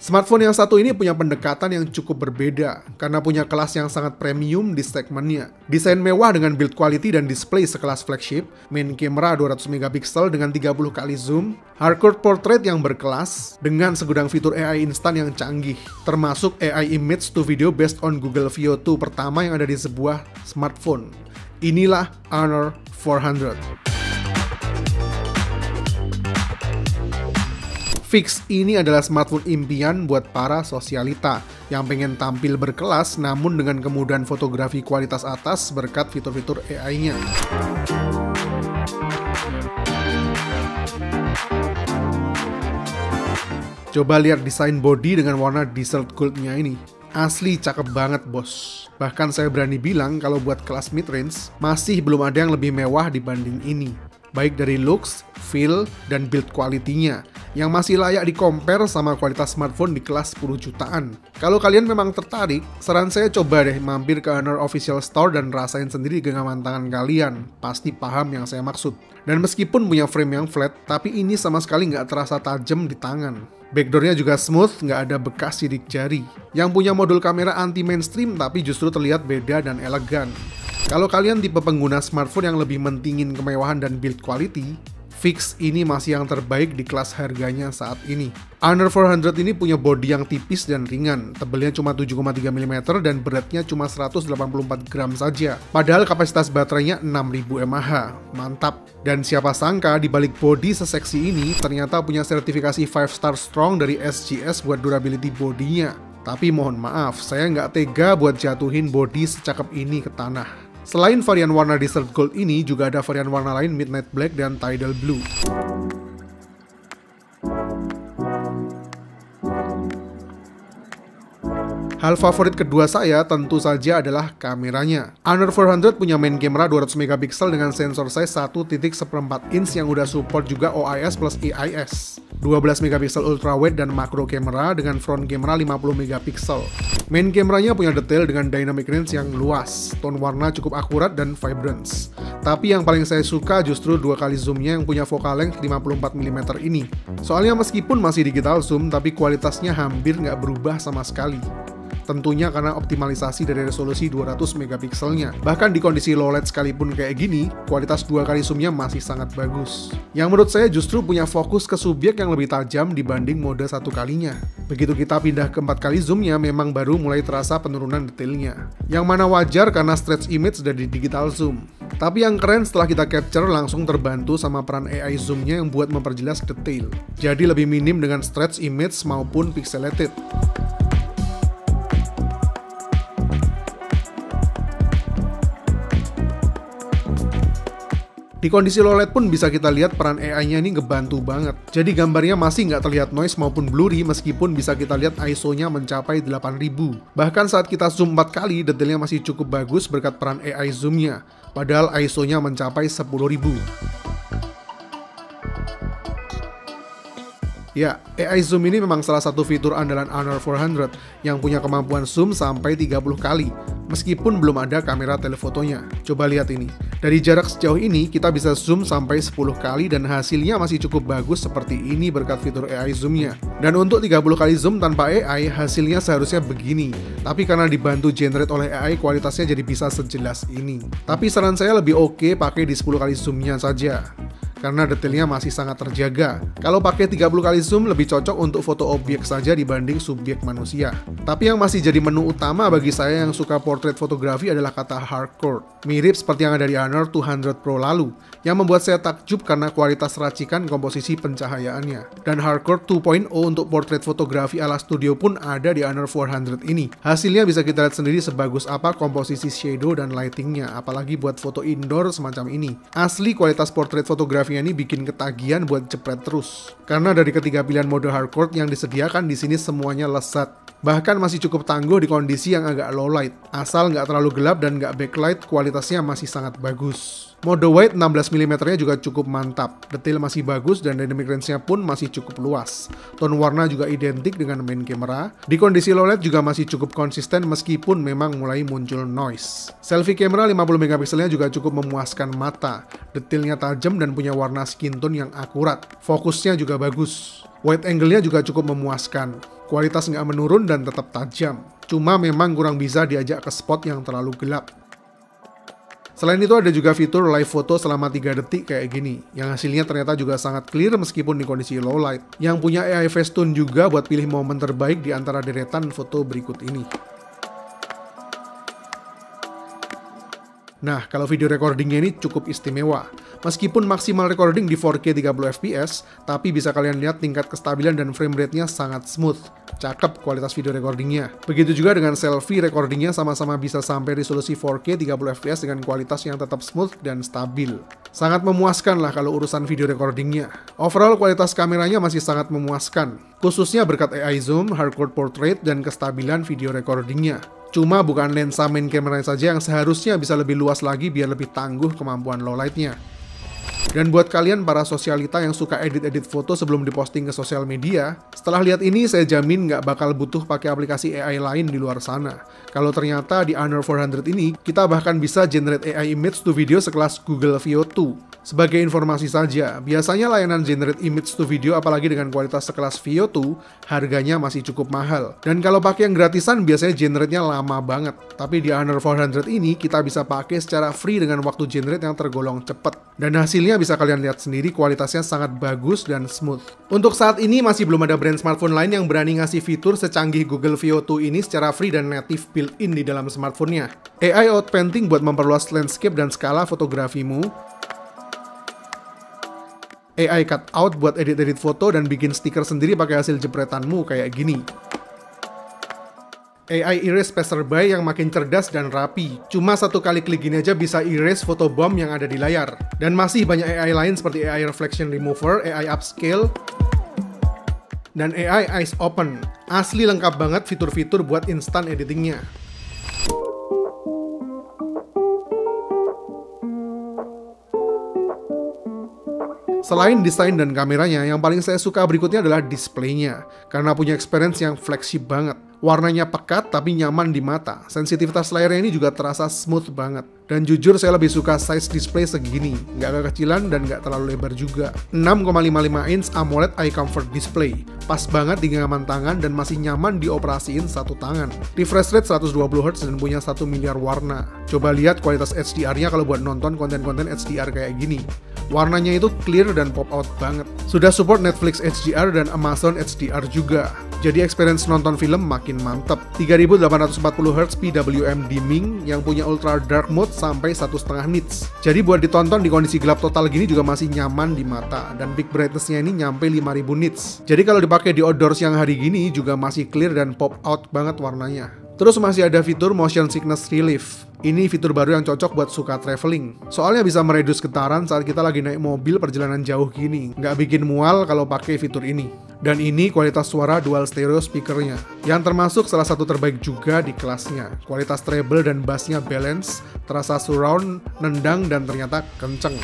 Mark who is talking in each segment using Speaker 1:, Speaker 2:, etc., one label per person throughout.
Speaker 1: Smartphone yang satu ini punya pendekatan yang cukup berbeda karena punya kelas yang sangat premium di segmennya. Desain mewah dengan build quality dan display sekelas flagship, main kamera 200 megapiksel dengan 30 kali zoom, hardcore portrait yang berkelas dengan segudang fitur AI instan yang canggih, termasuk AI image to video based on Google Veo 2 pertama yang ada di sebuah smartphone. Inilah Honor 400. Fix ini adalah smartphone impian buat para sosialita yang pengen tampil berkelas namun dengan kemudahan fotografi kualitas atas berkat fitur-fitur AI-nya. Coba lihat desain body dengan warna desert gold-nya ini. Asli cakep banget bos. Bahkan saya berani bilang kalau buat kelas mid-range masih belum ada yang lebih mewah dibanding ini. Baik dari looks, feel, dan build quality-nya yang masih layak di-compare sama kualitas smartphone di kelas 10 jutaan. Kalau kalian memang tertarik, saran saya coba deh mampir ke Honor Official Store dan rasain sendiri genggaman tangan kalian. Pasti paham yang saya maksud. Dan meskipun punya frame yang flat, tapi ini sama sekali nggak terasa tajam di tangan. Backdoornya juga smooth, nggak ada bekas sidik jari. Yang punya modul kamera anti-mainstream tapi justru terlihat beda dan elegan. Kalau kalian tipe pengguna smartphone yang lebih mentingin kemewahan dan build quality, Fix ini masih yang terbaik di kelas harganya saat ini. Honor 400 ini punya bodi yang tipis dan ringan, tebelnya cuma 7,3 mm dan beratnya cuma 184 gram saja. Padahal kapasitas baterainya 6000 mAh, mantap. Dan siapa sangka di balik bodi seseksi ini ternyata punya sertifikasi 5-star strong dari SGS buat durability bodinya. Tapi mohon maaf, saya nggak tega buat jatuhin bodi secakep ini ke tanah. Selain varian warna desert gold ini, juga ada varian warna lain midnight black dan tidal blue. Hal favorit kedua saya tentu saja adalah kameranya. Honor 400 punya main kamera 200 megapiksel dengan sensor size 1.1/4 inch yang udah support juga OIS plus EIS. 12 megapiksel ultrawide dan macro kamera dengan front kamera 50 megapiksel. Main kameranya punya detail dengan dynamic range yang luas, tone warna cukup akurat dan vibrance. Tapi yang paling saya suka justru 2 kali zoomnya yang punya focal length 54 mm ini. Soalnya meskipun masih digital zoom, tapi kualitasnya hampir nggak berubah sama sekali. Tentunya karena optimalisasi dari resolusi 200 megapikselnya. Bahkan di kondisi low light sekalipun kayak gini, kualitas 2 kali zoomnya masih sangat bagus. Yang menurut saya justru punya fokus ke subjek yang lebih tajam dibanding mode 1 kalinya. Begitu kita pindah ke 4 kali zoomnya, memang baru mulai terasa penurunan detailnya. Yang mana wajar karena stretch image dari digital zoom. Tapi yang keren setelah kita capture langsung terbantu sama peran AI zoomnya yang buat memperjelas detail. Jadi lebih minim dengan stretch image maupun pixelated. Di kondisi low light pun bisa kita lihat peran AI-nya ini ngebantu banget. Jadi gambarnya masih nggak terlihat noise maupun blurry meskipun bisa kita lihat ISO-nya mencapai 8000. Bahkan saat kita zoom 4 kali, detailnya masih cukup bagus berkat peran AI zoom-nya. Padahal ISO-nya mencapai 10000. Ya, AI zoom ini memang salah satu fitur andalan Honor 400 yang punya kemampuan zoom sampai 30 kali. Meskipun belum ada kamera telefotonya. Coba lihat ini. Dari jarak sejauh ini, kita bisa zoom sampai 10 kali dan hasilnya masih cukup bagus seperti ini berkat fitur AI zoom-nya. Dan untuk 30 kali zoom tanpa AI, hasilnya seharusnya begini. Tapi karena dibantu generate oleh AI, kualitasnya jadi bisa sejelas ini. Tapi saran saya lebih oke pakai di 10 kali zoom-nya saja. Karena detailnya masih sangat terjaga. Kalau pakai 30 kali zoom lebih cocok untuk foto objek saja dibanding subjek manusia. Tapi yang masih jadi menu utama bagi saya yang suka portrait fotografi adalah kata hardcore. Mirip seperti yang ada di Honor 200 Pro lalu, yang membuat saya takjub karena kualitas racikan komposisi pencahayaannya. Dan hardcore 2.0 untuk portrait fotografi ala studio pun ada di Honor 400 ini. Hasilnya bisa kita lihat sendiri sebagus apa komposisi shadow dan lightingnya, apalagi buat foto indoor semacam ini. Asli kualitas portrait fotografi ini bikin ketagihan buat jepret terus. Karena dari ketiga pilihan mode hardcore yang disediakan di sini semuanya lesat. Bahkan masih cukup tangguh di kondisi yang agak low light. Asal nggak terlalu gelap dan nggak backlight, kualitasnya masih sangat bagus. Mode wide 16mm-nya juga cukup mantap. Detail masih bagus dan dynamic range-nya pun masih cukup luas. Tone warna juga identik dengan main kamera. Di kondisi low light juga masih cukup konsisten meskipun memang mulai muncul noise. Selfie kamera 50MP-nya juga cukup memuaskan mata. Detailnya tajam dan punya warna skin tone yang akurat. Fokusnya juga bagus. Wide angle-nya juga cukup memuaskan. Kualitas nggak menurun dan tetap tajam. Cuma memang kurang bisa diajak ke spot yang terlalu gelap. Selain itu ada juga fitur live foto selama 3 detik kayak gini, yang hasilnya ternyata juga sangat clear meskipun di kondisi low light. Yang punya AI Facetune juga buat pilih momen terbaik di antara deretan foto berikut ini. Nah, kalau video recordingnya ini cukup istimewa. Meskipun maksimal recording di 4K 30fps, tapi bisa kalian lihat tingkat kestabilan dan frame rate-nya sangat smooth. Cakep kualitas video recordingnya. Begitu juga dengan selfie recordingnya sama-sama bisa sampai resolusi 4K 30fps dengan kualitas yang tetap smooth dan stabil. Sangat memuaskan lah kalau urusan video recordingnya. Overall kualitas kameranya masih sangat memuaskan, khususnya berkat AI zoom, hardcore portrait, dan kestabilan video recordingnya. Cuma bukan lensa main kameranya saja yang seharusnya bisa lebih luas lagi biar lebih tangguh kemampuan low light-nya. Dan buat kalian para sosialita yang suka edit-edit foto sebelum diposting ke sosial media, setelah lihat ini saya jamin nggak bakal butuh pakai aplikasi AI lain di luar sana. Kalau ternyata di Honor 400 ini, kita bahkan bisa generate AI image to video sekelas Google Veo 2. Sebagai informasi saja, biasanya layanan generate image to video apalagi dengan kualitas sekelas Veo 2, harganya masih cukup mahal. Dan kalau pakai yang gratisan biasanya generate-nya lama banget. Tapi di Honor 400 ini kita bisa pakai secara free dengan waktu generate yang tergolong cepat. Dan hasilnya bisa kalian lihat sendiri, kualitasnya sangat bagus dan smooth. Untuk saat ini masih belum ada brand smartphone lain yang berani ngasih fitur secanggih Google Veo 2 ini secara free dan native built-in di dalam smartphone-nya. AI outpainting buat memperluas landscape dan skala fotografimu. AI cutout buat edit-edit foto dan bikin stiker sendiri pakai hasil jepretanmu kayak gini. AI erase passerby yang makin cerdas dan rapi. Cuma satu kali klik gini aja bisa erase foto bomb yang ada di layar. Dan masih banyak AI lain seperti AI reflection remover, AI upscale, dan AI eyes open. Asli lengkap banget fitur-fitur buat instant editingnya. Selain desain dan kameranya, yang paling saya suka berikutnya adalah displaynya. Karena punya experience yang fleksibel banget. Warnanya pekat tapi nyaman di mata. Sensitivitas layarnya ini juga terasa smooth banget. Dan jujur saya lebih suka size display segini. Nggak kekecilan dan nggak terlalu lebar juga. 6,55 inch AMOLED Eye Comfort Display. Pas banget di genggaman tangan dan masih nyaman dioperasiin satu tangan. Refresh rate 120Hz dan punya 1 miliar warna. Coba lihat kualitas HDR-nya kalau buat nonton konten-konten HDR kayak gini. Warnanya itu clear dan pop out banget. Sudah support Netflix HDR dan Amazon HDR juga. Jadi experience nonton film makin mantep. 3840Hz PWM dimming yang punya ultra dark mode sampai 1,5 nits. Jadi buat ditonton di kondisi gelap total gini juga masih nyaman di mata. Dan peak brightness-nya ini nyampe 5000 nits. Jadi kalau dipakai di outdoor siang hari gini juga masih clear dan pop out banget warnanya. Terus masih ada fitur Motion Sickness Relief. Ini fitur baru yang cocok buat suka traveling. Soalnya bisa meredus getaran saat kita lagi naik mobil perjalanan jauh gini. Nggak bikin mual kalau pakai fitur ini. Dan ini kualitas suara dual stereo speakernya, yang termasuk salah satu terbaik juga di kelasnya. Kualitas treble dan bassnya balance, terasa surround, nendang, dan ternyata kenceng.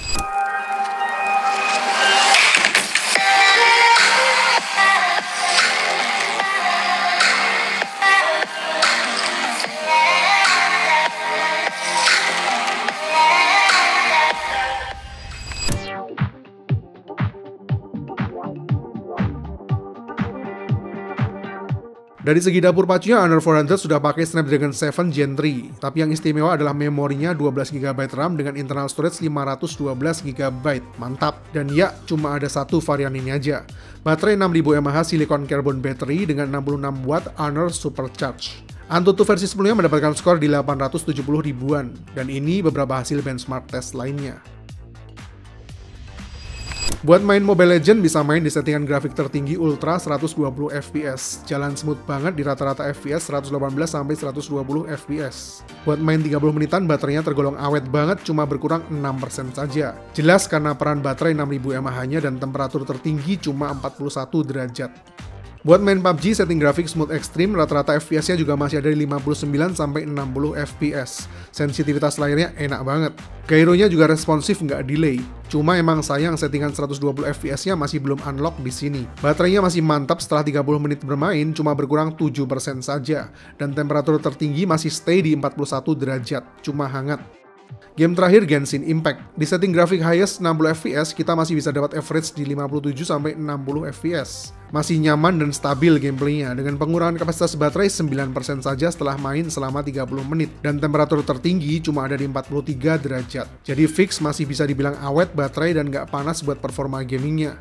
Speaker 1: Dari segi dapur pacunya, Honor 400 sudah pakai Snapdragon 7 Gen 3, tapi yang istimewa adalah memorinya 12GB RAM dengan internal storage 512GB. Mantap. Dan ya, cuma ada satu varian ini aja. Baterai 6000 mAh silicon carbon battery dengan 66 watt Honor Supercharge. Antutu versi sebelumnya mendapatkan skor di 870 ribuan, dan ini beberapa hasil benchmark test lainnya. Buat main Mobile Legends bisa main di settingan grafik tertinggi Ultra 120 fps. Jalan smooth banget di rata-rata fps 118-120 fps. Buat main 30 menitan baterainya tergolong awet banget, cuma berkurang 6% saja. Jelas karena peran baterai 6000 mAh-nya dan temperatur tertinggi cuma 41 derajat. Buat main PUBG, setting grafik smooth extreme, rata-rata FPS-nya juga masih ada di 59-60 FPS. Sensitivitas layarnya enak banget. Gyro-nya juga responsif, nggak delay. Cuma emang sayang settingan 120 FPS-nya masih belum unlock di sini. Baterainya masih mantap setelah 30 menit bermain, cuma berkurang 7% saja. Dan temperatur tertinggi masih stay di 41 derajat, cuma hangat. Game terakhir Genshin Impact. Di setting grafik highest 60 fps, kita masih bisa dapat average di 57-60 fps. Masih nyaman dan stabil gameplaynya dengan pengurangan kapasitas baterai 9% saja setelah main selama 30 menit. Dan temperatur tertinggi cuma ada di 43 derajat. Jadi fix masih bisa dibilang awet baterai dan nggak panas buat performa gamingnya.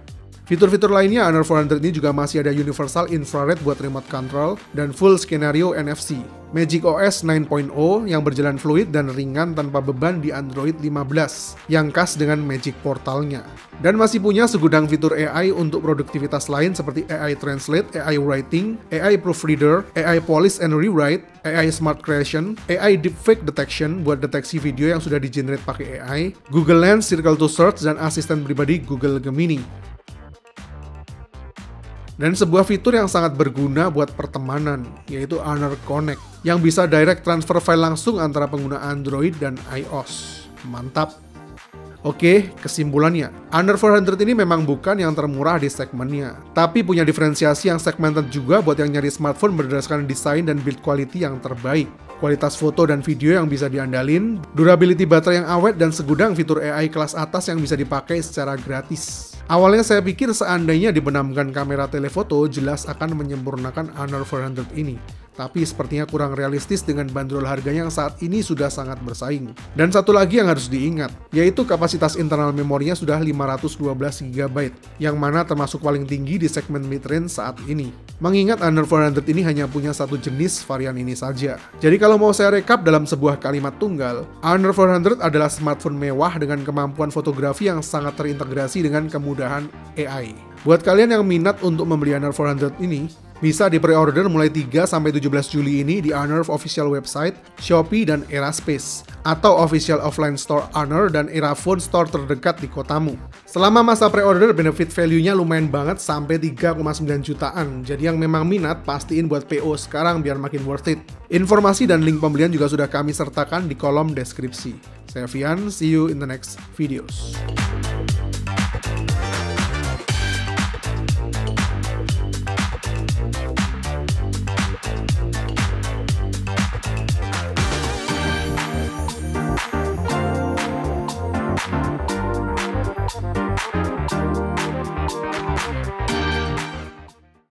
Speaker 1: Fitur-fitur lainnya, Honor 400 ini juga masih ada Universal Infrared buat remote control dan Full Scenario NFC. Magic OS 9.0 yang berjalan fluid dan ringan tanpa beban di Android 15 yang khas dengan Magic Portalnya. Dan masih punya segudang fitur AI untuk produktivitas lain seperti AI Translate, AI Writing, AI Proofreader, AI Polish and Rewrite, AI Smart Creation, AI Deepfake Detection buat deteksi video yang sudah di-generate pakai AI, Google Lens, Circle to Search, dan asisten pribadi Google Gemini. Dan sebuah fitur yang sangat berguna buat pertemanan, yaitu Honor Connect, yang bisa direct transfer file langsung antara pengguna Android dan iOS. Mantap! Oke, kesimpulannya, Honor 400 ini memang bukan yang termurah di segmennya, tapi punya diferensiasi yang segmented juga buat yang nyari smartphone berdasarkan desain dan build quality yang terbaik. Kualitas foto dan video yang bisa diandalin, durability baterai yang awet, dan segudang fitur AI kelas atas yang bisa dipakai secara gratis. Awalnya saya pikir seandainya dibenamkan kamera telefoto, jelas akan menyempurnakan Honor 400 ini. Tapi sepertinya kurang realistis dengan bandrol harganya yang saat ini sudah sangat bersaing. Dan satu lagi yang harus diingat, yaitu kapasitas internal memorinya sudah 512 GB, yang mana termasuk paling tinggi di segmen mid-range saat ini. Mengingat Honor 400 ini hanya punya satu jenis varian ini saja. Jadi kalau mau saya rekap dalam sebuah kalimat tunggal, Honor 400 adalah smartphone mewah dengan kemampuan fotografi yang sangat terintegrasi dengan kemudahan AI. Buat kalian yang minat untuk membeli Honor 400 ini, bisa di-pre-order mulai 3-17 Juli ini di Honor official website, Shopee, dan Eraspace, atau official offline store Honor dan Erafone store terdekat di kotamu. Selama masa pre-order, benefit value-nya lumayan banget sampai 3,9 jutaan, jadi yang memang minat pastiin buat PO sekarang biar makin worth it. Informasi dan link pembelian juga sudah kami sertakan di kolom deskripsi. Saya Fian, see you in the next videos.